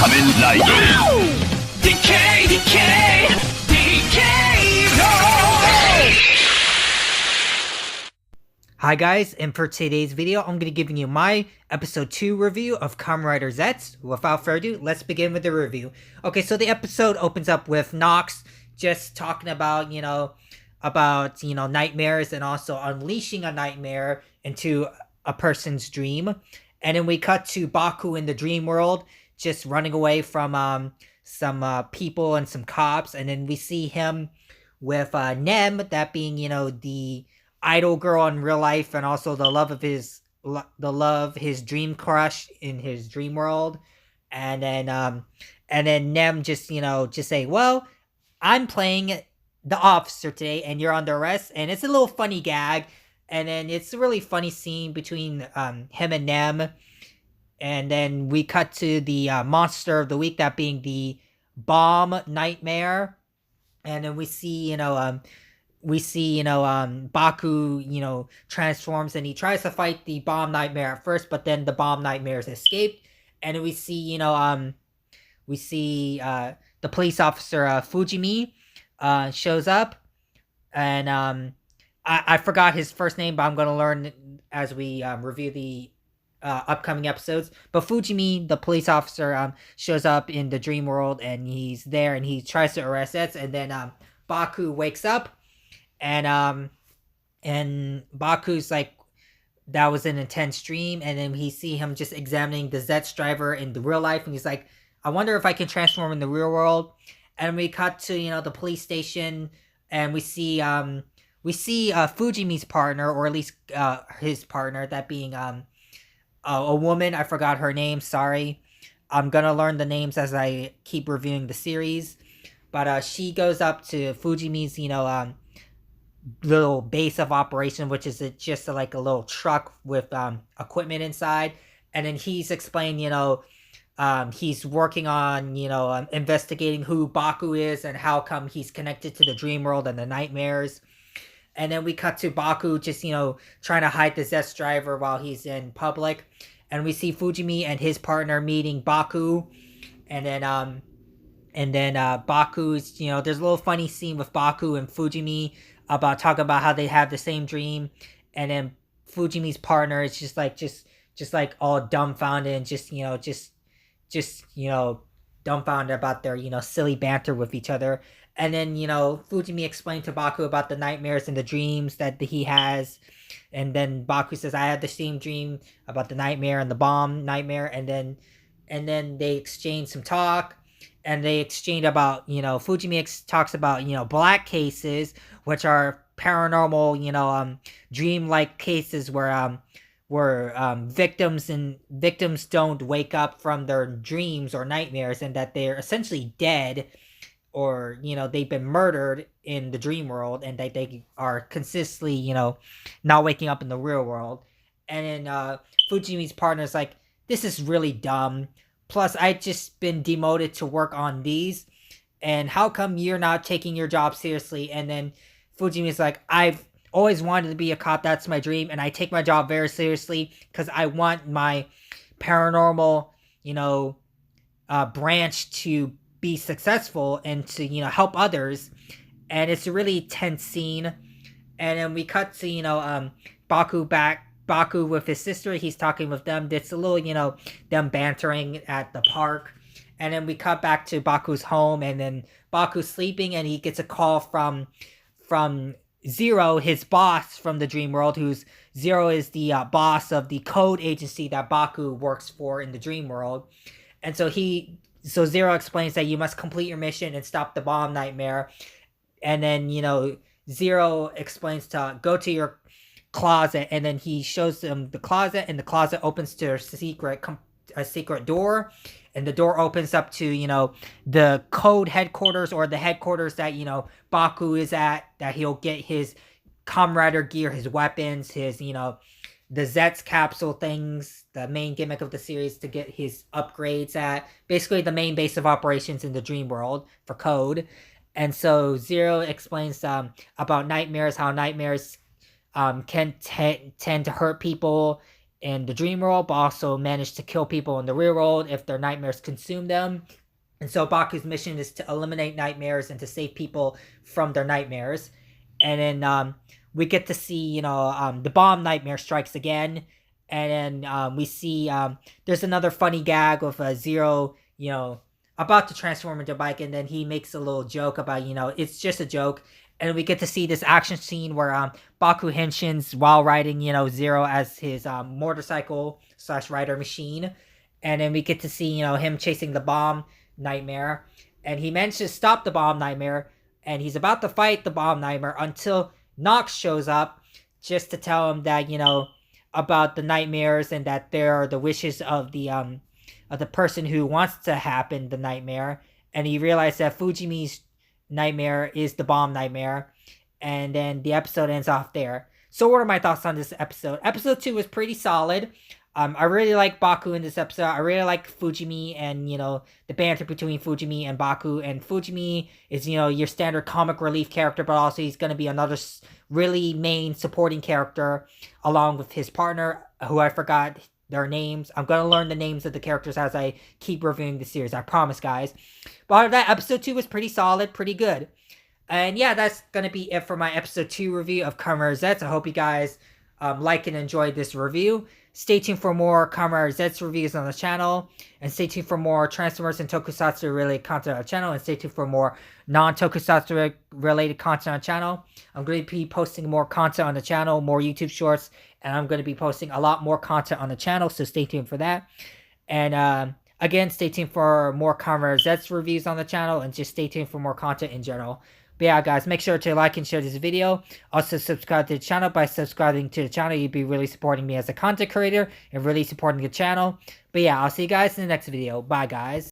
Kamen Rider. Decay, decay, decay, no! Hi guys, and for today's video, I'm going to be giving you my episode 2 review of Kamen Rider Zeztz. Without further ado, let's begin with the review. Okay, so the episode opens up with Nox just talking about, nightmares and also unleashing a nightmare into a person's dream. And then we cut to Baku in the dream world, just running away from some people and some cops. And then we see him with Nem, that being, the idol girl in real life, and also the love of his dream crush in his dream world. And then Nem just say, well, I'm playing the officer today and you're under arrest. And it's a little funny gag, and then it's a really funny scene between him and Nem. And then we cut to the monster of the week, that being the bomb nightmare. And then we see Baku, transforms, and he tries to fight the bomb nightmare at first, but then the bomb nightmares escaped. And then we see, the police officer, Fujimi, shows up. And I forgot his first name, but I'm going to learn as we review the upcoming episodes. But Fujimi, the police officer, shows up in the dream world, and he's there, and he tries to arrest Zeztz. And then Baku wakes up. And Baku's like, that was an intense dream. And then we see him just examining the Zeztz driver in the real life, and he's like, I wonder if I can transform in the real world. And we cut to the police station, and we see Fujimi's partner, or at least his partner, that being a woman. I forgot her name, sorry. I'm gonna learn the names as I keep reviewing the series. But she goes up to Fujimi's little base of operation, which is just like a little truck with equipment inside. And then he's explained, he's working on investigating who Baku is and how come he's connected to the dream world and the nightmares. And then we cut to Baku just trying to hide the Zeztz driver while he's in public. And we see Fujimi and his partner meeting Baku. And then Baku's, there's a little funny scene with Baku and Fujimi about talking about how they have the same dream. And then Fujimi's partner is just like all dumbfounded and just dumbfounded about their, silly banter with each other. And then, Fujimi explained to Baku about the nightmares and the dreams that he has. And then Baku says, I had the same dream about the nightmare and the bomb nightmare. And then they exchange some talk. And they exchange about, Fujimi talks about, black cases, which are paranormal, dream-like cases where victims don't wake up from their dreams or nightmares, and that they're essentially dead, or, they've been murdered in the dream world, and that they are consistently, not waking up in the real world. And then Fujimi's partner's like, this is really dumb. Plus, I've just been demoted to work on these, and how come you're not taking your job seriously? And then Fujimi's like, I've always wanted to be a cop, that's my dream, and I take my job very seriously because I want my paranormal, branch to be successful and to, help others. And it's a really tense scene. And then we cut to, Baku with his sister. He's talking with them. It's a little, them bantering at the park. And then we cut back to Baku's home, and then Baku's sleeping, and he gets a call from Zero, his boss from the dream world, Zero is the boss of the code agency that Baku works for in the dream world. And so Zero explains that you must complete your mission and stop the bomb nightmare. And then, Zero explains to go to your closet, and then he shows them the closet, and the closet opens to a secret door, and the door opens up to the code headquarters, or the headquarters that Baku is at, that he'll get his Kamen Rider gear, his weapons, his the Zeztz capsule things, the main gimmick of the series, to get his upgrades at, basically the main base of operations in the dream world for code. And so Zero explains about nightmares, how nightmares can tend to hurt people in the dream world, but also manage to kill people in the real world if their nightmares consume them. And so Baku's mission is to eliminate nightmares and to save people from their nightmares. And then we get to see, the bomb nightmare strikes again. And then we see there's another funny gag with Zero, about to transform into a bike. And then he makes a little joke about, it's just a joke. And we get to see this action scene where Baku henshins while riding, Zero as his motorcycle / rider machine. And then we get to see, him chasing the bomb nightmare. And he manages to stop the bomb nightmare. And he's about to fight the bomb nightmare until Nox shows up just to tell him that, about the nightmares and that they're the wishes of the person who wants to happen the nightmare. And he realized that Fujimi's nightmare is the bomb nightmare. And then the episode ends off there. So what are my thoughts on this episode? Episode 2 was pretty solid. I really like Baku in this episode. I really like Fujimi and, the banter between Fujimi and Baku. And Fujimi is, your standard comic relief character, but also he's going to be another really main supporting character along with his partner, who I forgot their names. I'm going to learn the names of the characters as I keep reviewing the series. I promise, guys. But out of that, episode 2 was pretty solid, pretty good. And yeah, that's going to be it for my episode 2 review of Kamen Zeztz. I hope you guys like and enjoyed this review. Stay tuned for more Kamen Zeztz reviews on the channel. And stay tuned for more Transformers and Tokusatsu related content on the channel. And stay tuned for more non-Tokusatsu related content on the channel. I'm going to be posting more content on the channel, more YouTube shorts. And I'm going to be posting a lot more content on the channel. So stay tuned for that. And again, stay tuned for more Kamen Zeztz reviews on the channel. And just stay tuned for more content in general. But yeah, guys, make sure to like and share this video. Also, subscribe to the channel. By subscribing to the channel, you'd be really supporting me as a content creator and really supporting the channel. But yeah, I'll see you guys in the next video. Bye, guys.